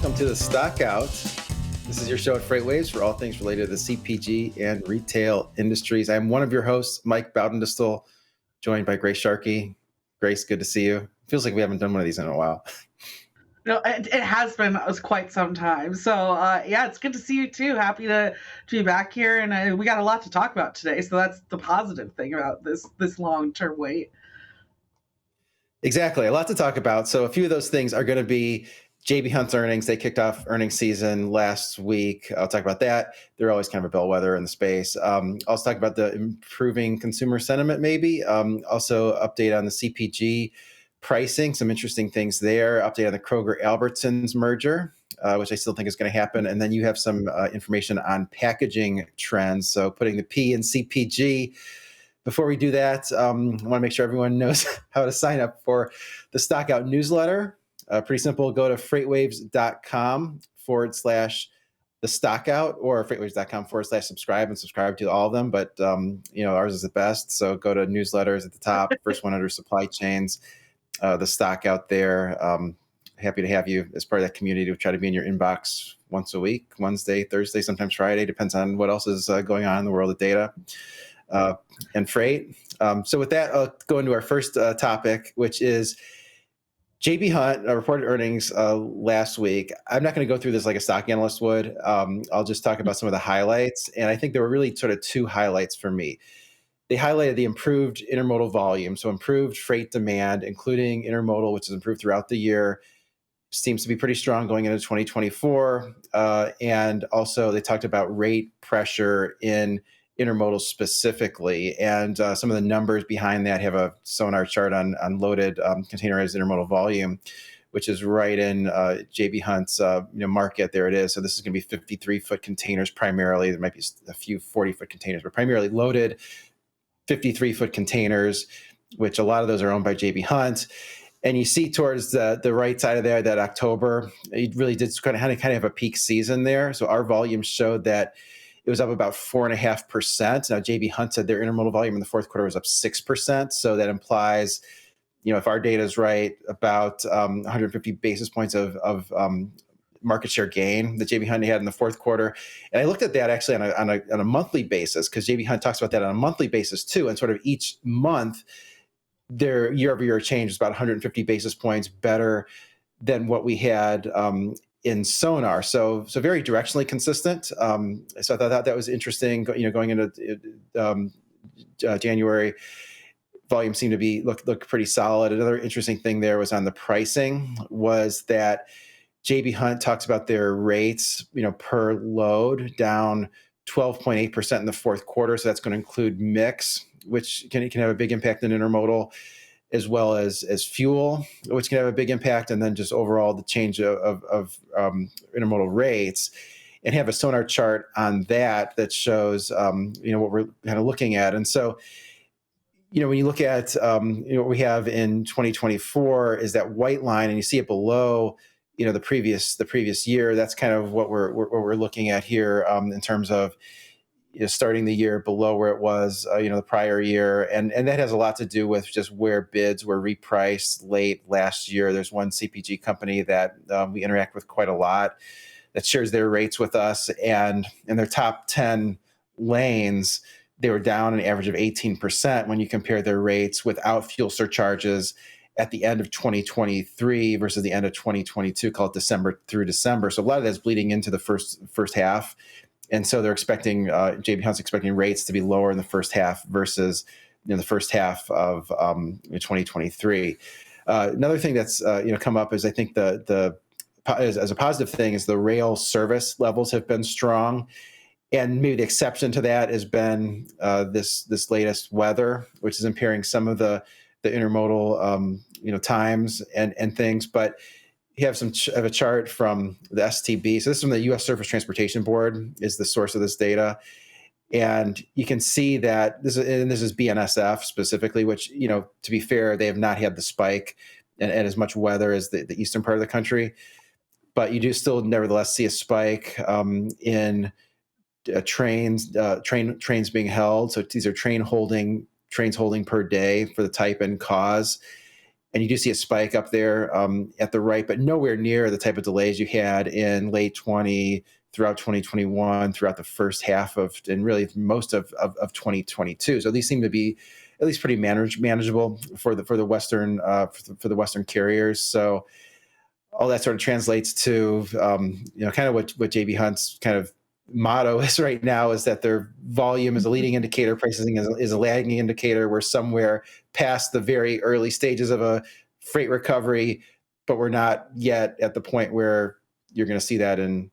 welcome to the Stockout. This is your show at FreightWaves for all things related to the CPG and retail industries. I'm one of your hosts, Mike Baudendistel, joined by Grace Sharkey. Grace, good to see you. Feels like we haven't done one of these in a while. No, it has been quite some time. So, yeah, it's good to see you too. Happy to be back here, and we got a lot to talk about today. So that's the positive thing about this long-term wait. Exactly, a lot to talk about. So a few of those things are going to be J.B. Hunt's earnings. They kicked off earnings season last week. I'll talk about that. They're always kind of a bellwether in the space. Also talk about the improving consumer sentiment, maybe. Also update on the CPG pricing, some interesting things there. Update on the Kroger-Albertsons merger, which I still think is going to happen. And then you have some information on packaging trends. So putting the P in CPG. Before we do that, I want to make sure everyone knows how to sign up for the Stockout newsletter. Pretty simple. Go to freightwaves.com/the Stockout or freightwaves.com/subscribe and subscribe to all of them. But, ours is the best. So go to newsletters at the top, first one under supply chains, the Stockout there. Happy to have you as part of that community. We try to be in your inbox once a week, Wednesday, Thursday, sometimes Friday, depends on what else is going on in the world of data. And freight. So with that, I'll go into our first topic, which is J.B. Hunt reported earnings last week. I'm not going to go through this like a stock analyst would. I'll just talk about some of the highlights. And I think there were really sort of two highlights for me. They highlighted the improved intermodal volume, so improved freight demand, including intermodal, which has improved throughout the year. Seems to be pretty strong going into 2024. And also they talked about rate pressure in intermodal specifically, and some of the numbers behind that have a sonar chart on loaded containerized intermodal volume, which is right in J.B. Hunt's market. There it is. So this is going to be 53-foot containers primarily. There might be a few 40-foot containers, but primarily loaded 53-foot containers, which a lot of those are owned by J.B. Hunt. And you see towards the right side of there that October, it really did kind of have a peak season there. So our volume showed that it was up about 4.5%. Now, J.B. Hunt said their intermodal volume in the fourth quarter was up 6%. So that implies, if our data is right, about 150 basis points of market share gain that J.B. Hunt had in the fourth quarter. And I looked at that actually on a monthly basis, because J.B. Hunt talks about that on a monthly basis too. And sort of each month, their year-over-year change is about 150 basis points better than what we had in sonar, so very directionally consistent. So I thought that was interesting. Going into January, volume seemed to be look pretty solid. Another interesting thing there was on the pricing, was that J.B. Hunt talks about their rates, per load down 12.8% in the fourth quarter. So that's going to include mix, which can have a big impact in intermodal, as well as fuel, which can have a big impact, and then just overall the change of intermodal rates, and have a sonar chart on that shows what we're kind of looking at. And so, when you look at what we have in 2024 is that white line, and you see it below the previous year. That's kind of what we're looking at here in terms of starting the year below where it was, the prior year. And that has a lot to do with just where bids were repriced late last year. There's one CPG company that we interact with quite a lot that shares their rates with us. And in their top 10 lanes, they were down an average of 18% when you compare their rates without fuel surcharges at the end of 2023 versus the end of 2022, call it December through December. So a lot of that's bleeding into the first half. And so they're expecting, J.B. Hunt's expecting rates to be lower in the first half versus the first half of 2023. Another thing that's come up is, I think as a positive thing, is the rail service levels have been strong, and maybe the exception to that has been this latest weather, which is impairing some of the intermodal times and things, but. You have a chart from the STB. So this is from the U.S. Surface Transportation Board is the source of this data. And you can see that this is BNSF specifically, which, to be fair, they have not had the spike and as much weather as the eastern part of the country. But you do still nevertheless see a spike in trains being held. So these are trains holding per day for the type and cause. and you do see a spike up there at the right, but nowhere near the type of delays you had in late 20, throughout 2021, throughout the first half of, and really most of 2022. So these seem to be at least pretty manageable for the Western for the Western carriers. So all that sort of translates to kind of what JB Hunt's kind of motto is right now, is that their volume is a leading indicator, pricing is a lagging indicator. We're somewhere past the very early stages of a freight recovery, but we're not yet at the point where you're going to see that in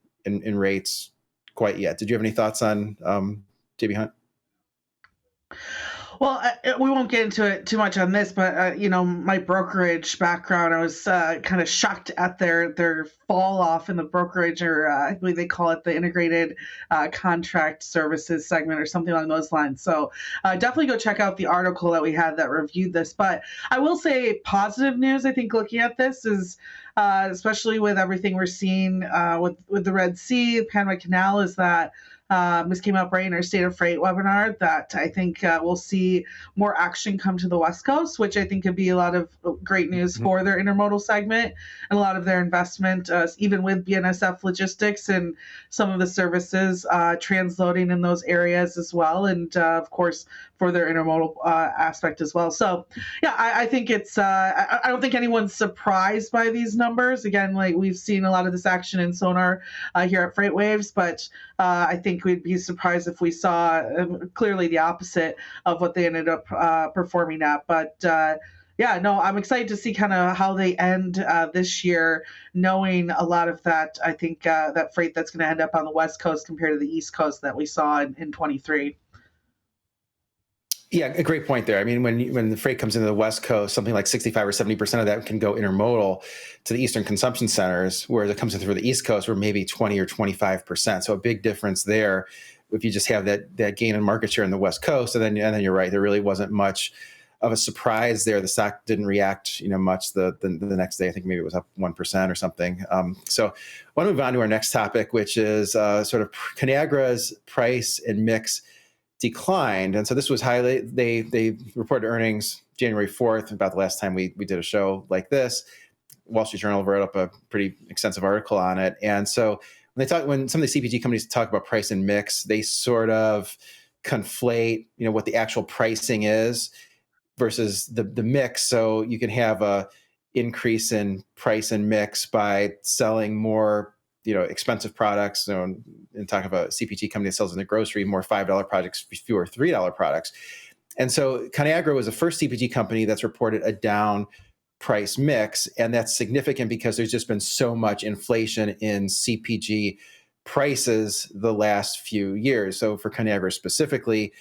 rates quite yet. Did you have any thoughts on JB Hunt? Well, we won't get into it too much on this, but my brokerage background, I was kind of shocked at their fall off in the brokerage, or I believe they call it the integrated contract services segment or something along those lines. So definitely go check out the article that we had that reviewed this. But I will say positive news, I think, looking at this is, especially with everything we're seeing with the Red Sea, the Panama Canal, is that this came up right in our State of Freight webinar, that I think we'll see more action come to the West Coast, which I think could be a lot of great news for their intermodal segment and a lot of their investment, even with BNSF Logistics and some of the services transloading in those areas as well. And of course, for their intermodal aspect as well. So yeah, I think it's, I don't think anyone's surprised by these numbers. Again, like we've seen a lot of this action in Sonar here at FreightWaves, but I think we'd be surprised if we saw clearly the opposite of what they ended up performing at. But yeah, no, I'm excited to see kind of how they end this year, knowing a lot of that, I think, that freight that's going to end up on the West Coast compared to the East Coast that we saw in 23. Yeah, a great point there. I mean, when the freight comes into the West Coast, something like 65 or 70% of that can go intermodal to the Eastern consumption centers, whereas it comes in through the East Coast, where maybe 20 or 25%. So a big difference there if you just have that gain in market share in the West Coast. And then you're right, there really wasn't much of a surprise there. The stock didn't react, much the next day. I think maybe it was up 1% or something. So I want to move on to our next topic, which is sort of Conagra's price and mix declined. And so this was highly, they reported earnings January 4th, about the last time we did a show like this. Wall Street Journal wrote up a pretty extensive article on it. And so when some of the CPG companies talk about price and mix, they sort of conflate, what the actual pricing is versus the mix. So you can have a increase in price and mix by selling more expensive products, and talk about a CPG company that sells in the grocery, more $5 products, fewer $3 products. And so Conagra was the first CPG company that's reported a down price mix. And that's significant because there's just been so much inflation in CPG prices the last few years. So for Conagra specifically,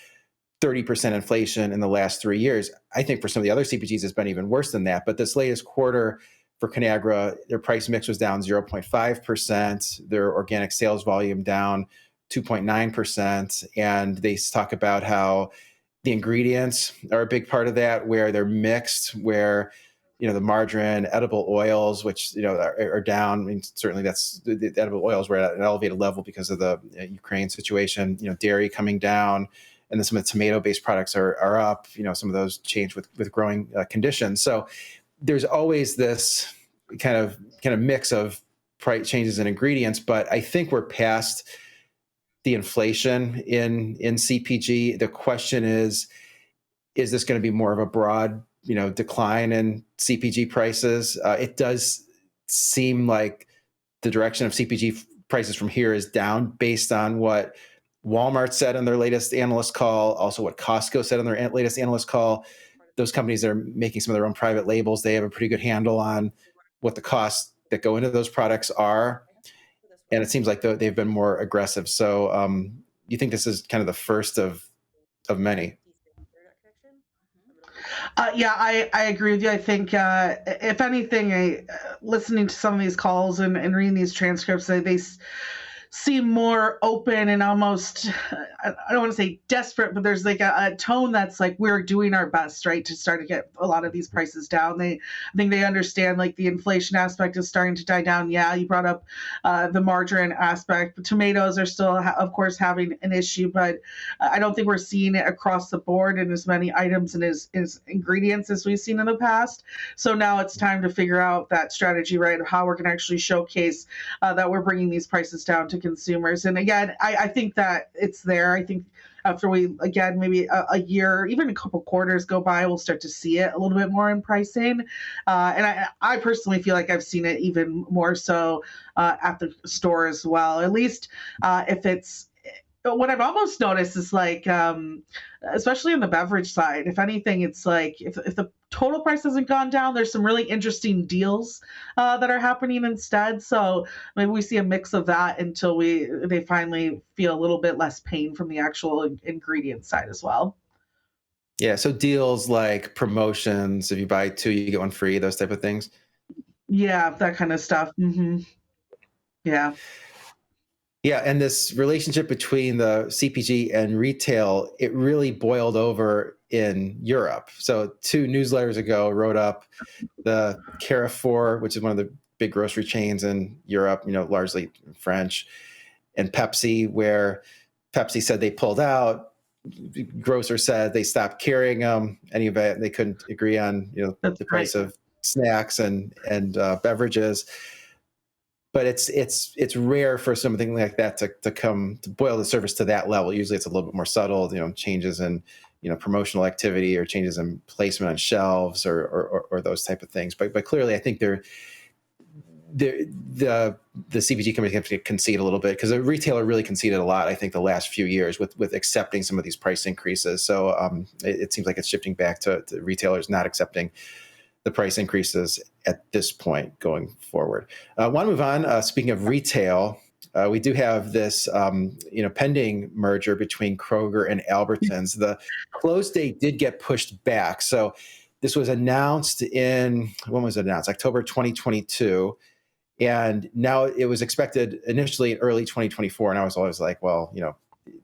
30% inflation in the last 3 years. I think for some of the other CPGs, it's been even worse than that. But this latest quarter, for Conagra, their price mix was down 0.5%, their organic sales volume down 2.9%. And they talk about how the ingredients are a big part of that, where they're mixed, where, the margarine, edible oils, which, are down. I mean, certainly that's the edible oils were at an elevated level because of the Ukraine situation, dairy coming down. And then some of the tomato-based products are up, some of those change with growing conditions. So there's always this kind of mix of price changes in ingredients, but I think we're past the inflation in CPG. The question is this going to be more of a broad, decline in CPG prices? It does seem like the direction of CPG prices from here is down, based on what Walmart said on their latest analyst call, also what Costco said on their latest analyst call. Those companies that are making some of their own private labels, they have a pretty good handle on what the costs that go into those products are. And it seems like they've been more aggressive. So you think this is kind of the first of many? Yeah, I agree with you. I think, if anything, listening to some of these calls and reading these transcripts, they seem more open and almost, I don't want to say desperate, but there's like a tone that's like we're doing our best, right, to start to get a lot of these prices down. I think they understand like the inflation aspect is starting to die down. Yeah, you brought up the margarine aspect. Tomatoes are still, of course, having an issue, but I don't think we're seeing it across the board in as many items and as ingredients as we've seen in the past. So now it's time to figure out that strategy, right, of how we're going to actually showcase that we're bringing these prices down to consumers. And again, I think that it's there. I think after we, again, maybe a year, even a couple quarters go by, we'll start to see it a little bit more in pricing. And I personally feel like I've seen it even more so at the store as well. At least if it's, what I've almost noticed is like, especially on the beverage side, if anything, it's like if the total price hasn't gone down, there's some really interesting deals that are happening instead. So maybe we see a mix of that until they finally feel a little bit less pain from the actual ingredient side as well. Yeah, so deals like promotions, if you buy two, you get one free, those type of things. Yeah, that kind of stuff. Yeah. Yeah, and this relationship between the CPG and retail, it really boiled over in Europe. So 2 newsletters ago wrote up the Carrefour, which is one of the big grocery chains in Europe, largely French, and Pepsi, where Pepsi said they pulled out. Grocer said they stopped carrying them. Anyway, they couldn't agree on That's the right. price of snacks and beverages. But it's rare for something like that to come to boil the surface to that level. Usually, it's a little bit more subtle. Changes in promotional activity or changes in placement on shelves or those type of things. But clearly, I think the CPG company have to concede a little bit because the retailer really conceded a lot. I think the last few years with accepting some of these price increases. So it seems like it's shifting back to retailers not accepting the price increases at this point going forward. I want to move on. Speaking of retail, we do have this pending merger between Kroger and Albertsons. The close date did get pushed back. So this was announced when was it announced? October 2022. And now it was expected initially in early 2024. And I was always like, well,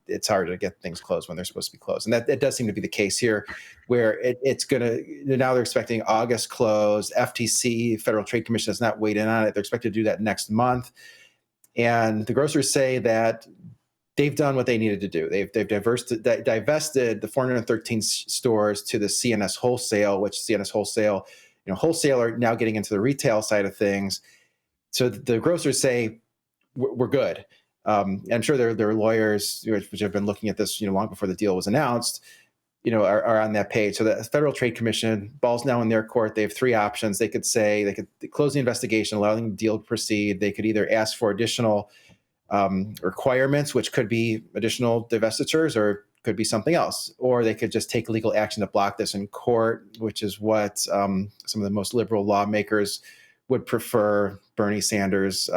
it's hard to get things closed when they're supposed to be closed. And that does seem to be the case here, where it's going to, now they're expecting August close. FTC, Federal Trade Commission, has not weighed in on it. They're expected to do that next month. And the grocers say that they've done what they needed to do. They've divested the 413 stores to the CNS Wholesale, which CNS Wholesale, wholesaler now getting into the retail side of things. So the grocers say, we're good. I'm sure there are lawyers which have been looking at this, long before the deal was announced, are on that page. So the Federal Trade Commission, ball's now in their court. They have 3 options. They could say they could close the investigation, allowing the deal to proceed. They could either ask for additional requirements, which could be additional divestitures or could be something else, or they could just take legal action to block this in court, which is what some of the most liberal lawmakers would prefer, Bernie Sanders,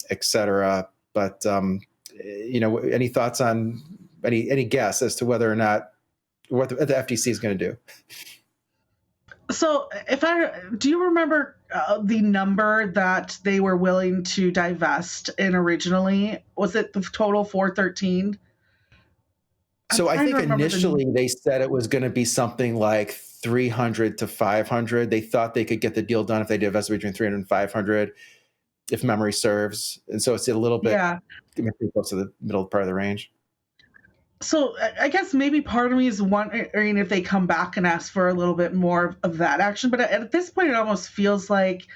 et cetera. But any thoughts on any guess as to whether or not what the FTC is going to do? So, do you remember the number that they were willing to divest in originally? Was it the total 413? I'm So I trying to think remember initially they said it was going to be something like 300 to 500. They thought they could get the deal done if they divested between 300 and 500, if memory serves. And so it's a little bit Yeah. close to the middle part of the range. So I guess maybe part of me is wondering if they come back and ask for a little bit more of that action. But at this point, it almost feels like,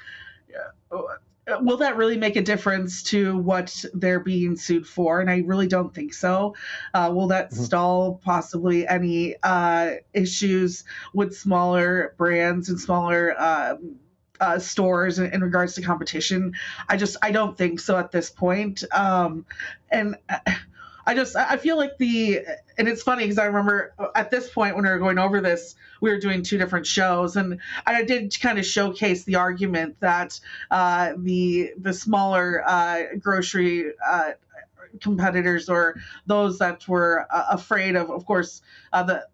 will that really make a difference to what they're being sued for? And I really don't think so. Will that stall possibly any issues with smaller brands and smaller stores in regards to competition? I don't think so at this point. And I feel like and it's funny because I remember at this point when we were going over this, we were doing 2 different shows, and I did kind of showcase the argument that the smaller grocery competitors, or those that were afraid of course, the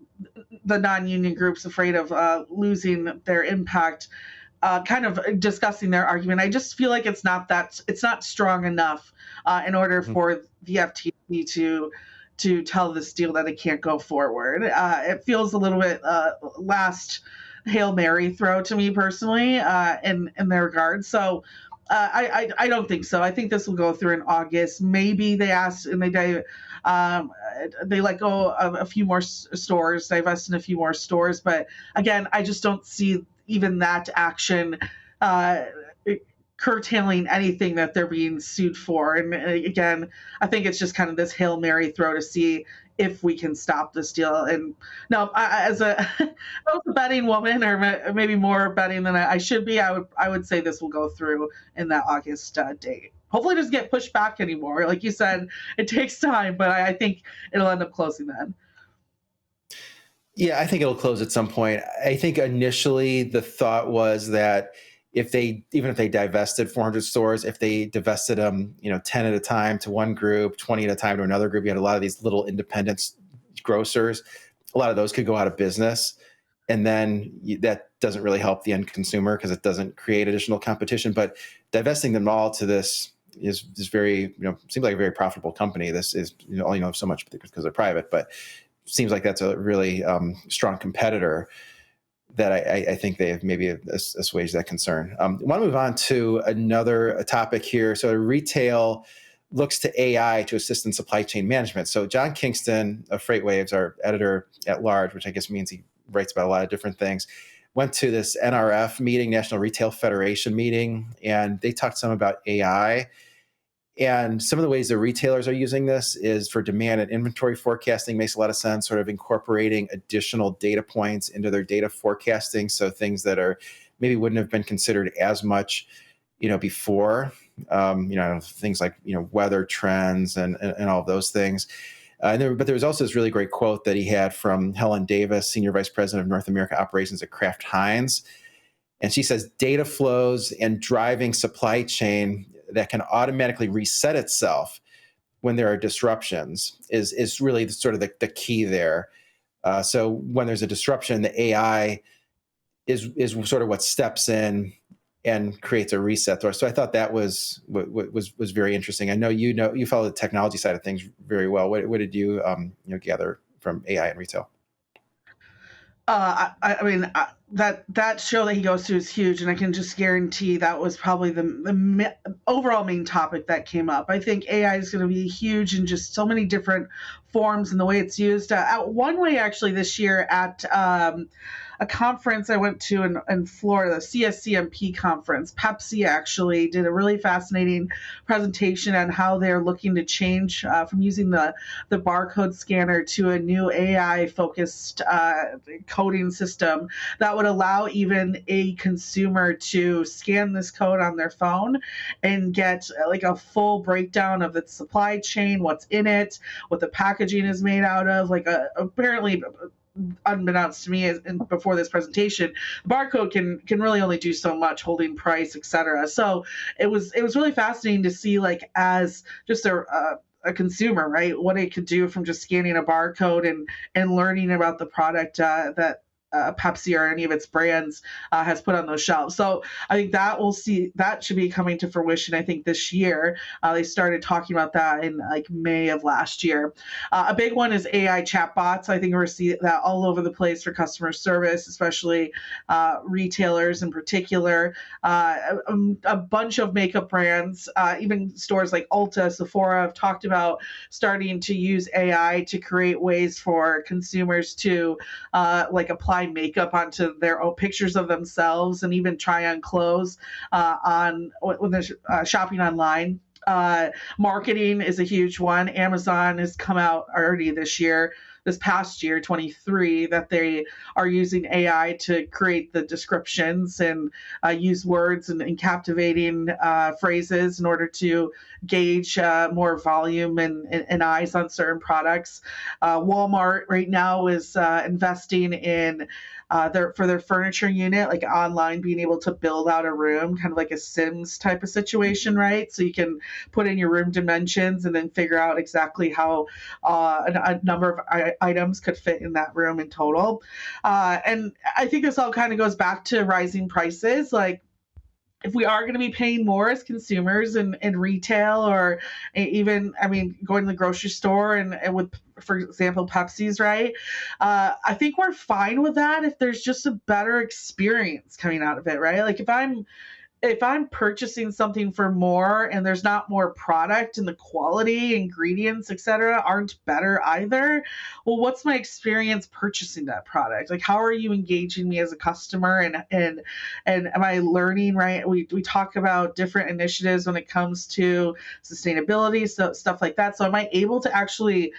non-union groups afraid of losing their impact, kind of discussing their argument. I just feel like it's not strong enough in order Mhm. for the FTC to tell this deal that it can't go forward. It feels a little bit last Hail Mary throw to me personally in their regard. So I don't think so. I think this will go through in August. Maybe they asked and um, they let go of a few more stores, divest in a few more stores. But again, I just don't see even that action uh, curtailing anything that they're being sued for. And again, I think it's just kind of this Hail Mary throw to see if we can stop this deal. And no, as as a betting woman, or maybe more betting than I should be, I would say this will go through in that August date. Hopefully, it doesn't get pushed back anymore. Like you said, it takes time, but I think it'll end up closing then. Yeah, I think it'll close at some point. I think initially the thought was that even if they divested 400 stores, if they divested them, 10 at a time to one group, 20 at a time to another group, you had a lot of these little independent grocers. A lot of those could go out of business. And then that doesn't really help the end consumer because it doesn't create additional competition. But divesting them all to this is very, seems like a very profitable company. This is, only know so much because they're private, but seems like that's a really strong competitor that I think they have maybe assuaged that concern. I want to move on to another topic here. So retail looks to AI to assist in supply chain management. So John Kingston of FreightWaves, our editor at large, which I guess means he writes about a lot of different things, went to this NRF meeting, National Retail Federation meeting, and they talked some about AI. And some of the ways the retailers are using this is for demand and inventory forecasting. Makes a lot of sense, sort of incorporating additional data points into their data forecasting. So things that are maybe wouldn't have been considered as much, before, things like, weather trends and all of those things. But there was also this really great quote that he had from Helen Davis, Senior Vice President of North America Operations at Kraft Heinz. And she says data flows and driving supply chain that can automatically reset itself when there are disruptions is really sort of the key there. So when there's a disruption, the AI is sort of what steps in and creates a reset there. So I thought that was very interesting. I know you follow the technology side of things very well. What did you gather from AI and retail? I mean, that show that he goes to is huge, and I can just guarantee that was probably the overall main topic that came up. I think AI is going to be huge in just so many different forms and the way it's used. One way, actually, this year at a conference I went to in Florida, the CSCMP conference, Pepsi actually did a really fascinating presentation on how they're looking to change from using the barcode scanner to a new AI focused coding system that would allow even a consumer to scan this code on their phone and get like a full breakdown of its supply chain, what's in it, what the packaging is made out of. Like apparently, unbeknownst to me before this presentation, the barcode can really only do so much, holding price, etc. So it was really fascinating to see, like, as just a consumer, right, what it could do from just scanning a barcode and learning about the product that Pepsi or any of its brands has put on those shelves. So I think that should be coming to fruition. I think this year they started talking about that in like May of last year. A big one is AI chatbots. I think we're seeing that all over the place for customer service, especially retailers in particular. A bunch of makeup brands, even stores like Ulta, Sephora, have talked about starting to use AI to create ways for consumers to like apply makeup onto their own pictures of themselves and even try on clothes on when they're shopping online. Marketing is a huge one. Amazon has come out already this past year, 23, that they are using AI to create the descriptions and use words and captivating phrases in order to gauge more volume and eyes on certain products. Walmart right now is investing in for their furniture unit, like online, being able to build out a room, kind of like a Sims type of situation, right? So you can put in your room dimensions and then figure out exactly how a number of items could fit in that room in total. And I think this all kind of goes back to rising prices. Like, if we are going to be paying more as consumers in retail, or even, I mean, going to the grocery store and with, for example, Pepsi's, right? I think we're fine with that if there's just a better experience coming out of it, right? Like, if I'm purchasing something for more and there's not more product and the quality, ingredients, etc., aren't better either, well, what's my experience purchasing that product? Like, how are you engaging me as a customer, and am I learning, right? We talk about different initiatives when it comes to sustainability, so stuff like that. So am I able to actually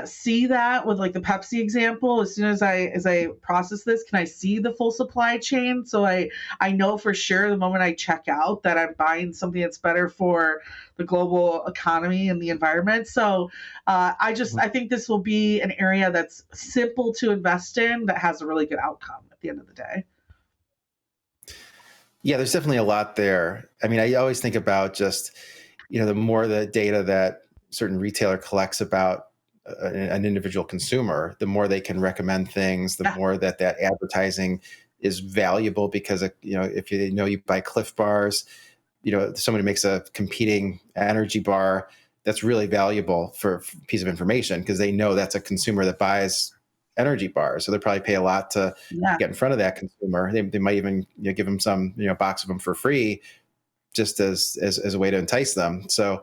see that with like the Pepsi example? As soon as I process this, can I see the full supply chain? So I know for sure the moment I check out that I'm buying something that's better for the global economy and the environment. So I think this will be an area that's simple to invest in that has a really good outcome at the end of the day. Yeah, there's definitely a lot there. I mean, I always think about just, the more the data that certain retailer collects about an individual consumer, the more they can recommend things, the Yeah. more that advertising is valuable, because, if you buy Cliff Bars, somebody makes a competing energy bar, that's really valuable for a piece of information, because they know that's a consumer that buys energy bars. So they'll probably pay a lot to Yeah. get in front of that consumer. They might even give them some box of them for free, just as a way to entice them. So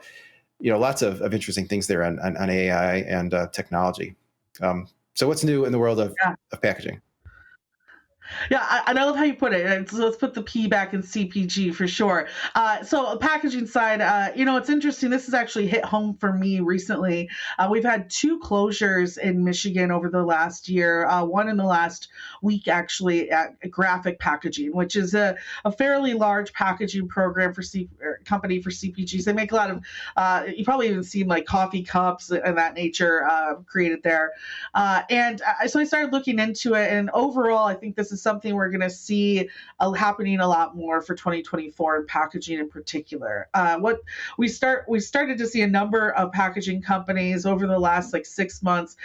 lots of interesting things there on AI and technology. So what's new in the world of Yeah. packaging? Yeah, and I love how you put it. And so let's put the P back in CPG for sure. So packaging side, it's interesting. This has actually hit home for me recently. We've had two closures in Michigan over the last year. One in the last week, actually, at Graphic Packaging, which is a fairly large packaging program for company for CPGs. They make a lot of, you probably even seen like coffee cups and that nature created there. So I started looking into it, and overall, I think this is something we're going to see happening a lot more for 2024 in packaging in particular. What we started to see a number of packaging companies over the last like 6 months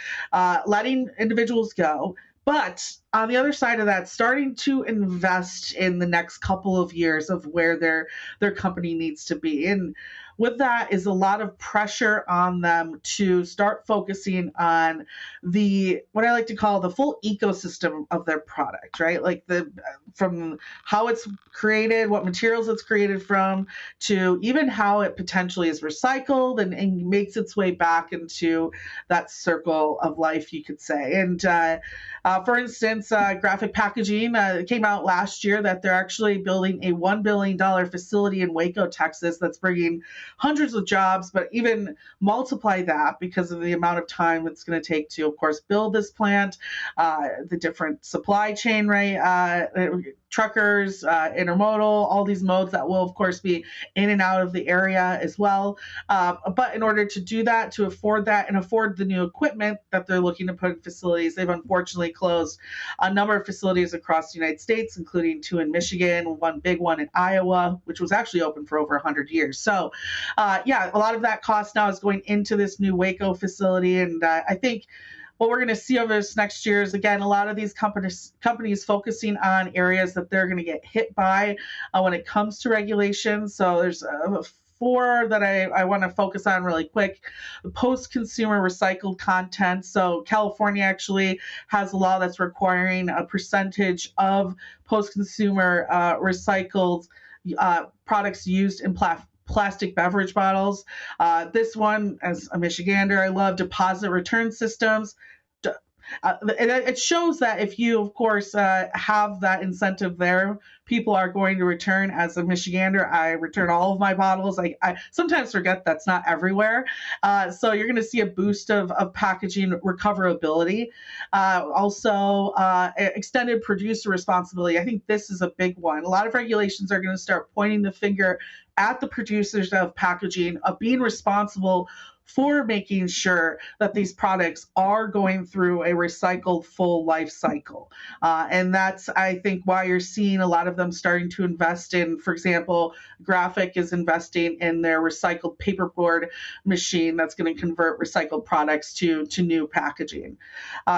letting individuals go. But on the other side of that, starting to invest in the next couple of years of where their company needs to be. And with that is a lot of pressure on them to start focusing on what I like to call the full ecosystem of their product, right? Like from how it's created, what materials it's created from, to even how it potentially is recycled and makes its way back into that circle of life, you could say. And for instance, Graphic Packaging came out last year that they're actually building a $1 billion facility in Waco, Texas, that's bringing hundreds of jobs, but even multiply that because of the amount of time it's going to take to, of course, build this plant, the different supply chain, right? Truckers, intermodal, all these modes that will, of course, be in and out of the area as well. But in order to do that, to afford that and afford the new equipment that they're looking to put in facilities, they've unfortunately closed a number of facilities across the United States, including two in Michigan, one big one in Iowa, which was actually open for over 100 years. So, a lot of that cost now is going into this new Waco facility. And I think what we're going to see over this next year is, again, a lot of these companies focusing on areas that they're going to get hit by when it comes to regulations. So there's four that I want to focus on really quick. The post-consumer recycled content. So California actually has a law that's requiring a percentage of post-consumer recycled products used in plastic beverage bottles. This one, as a Michigander, I love deposit return systems. It shows that if you, of course, have that incentive there, people are going to return. As a Michigander, I return all of my bottles. I sometimes forget that's not everywhere. So you're going to see a boost of packaging recoverability. Also, extended producer responsibility. I think this is a big one. A lot of regulations are going to start pointing the finger at the producers of packaging, of being responsible for making sure that these products are going through a recycled full life cycle. And that's, I think, why you're seeing a lot of of them starting to invest in, for example, Graphic is investing in their recycled paperboard machine that's going to convert recycled products to new packaging.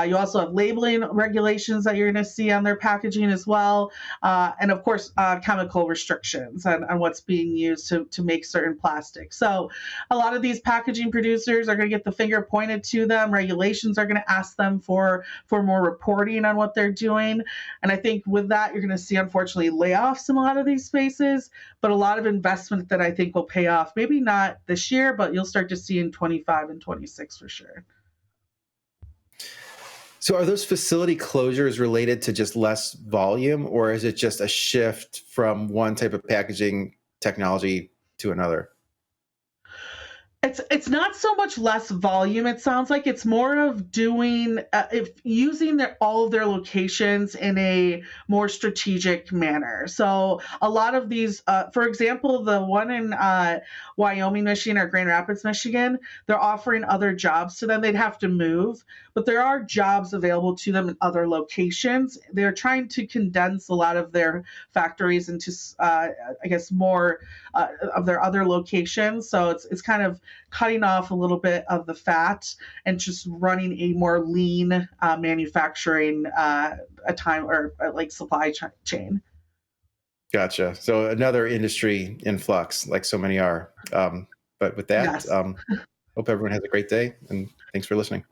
You also have labeling regulations that you're going to see on their packaging as well. And of course, chemical restrictions on what's being used to make certain plastics. So a lot of these packaging producers are going to get the finger pointed to them. Regulations are going to ask them for more reporting on what they're doing. And I think with that, you're going to see, unfortunately, layoffs in a lot of these spaces, but a lot of investment that I think will pay off. Maybe not this year, but you'll start to see in 25 and 26 for sure. So are those facility closures related to just less volume, or is it just a shift from one type of packaging technology to another? It's not so much less volume. It sounds like it's more of doing if using all of their locations in a more strategic manner. So a lot of these, for example, the one in Wyoming, Michigan, or Grand Rapids, Michigan, they're offering other jobs to them. They'd have to move, but there are jobs available to them in other locations. They're trying to condense a lot of their factories into, I guess, more of their other locations. So it's kind of cutting off a little bit of the fat and just running a more lean manufacturing a time or like supply chain. Gotcha. So another industry in flux, like so many are. But with that, Yes. hope everyone has a great day, and thanks for listening.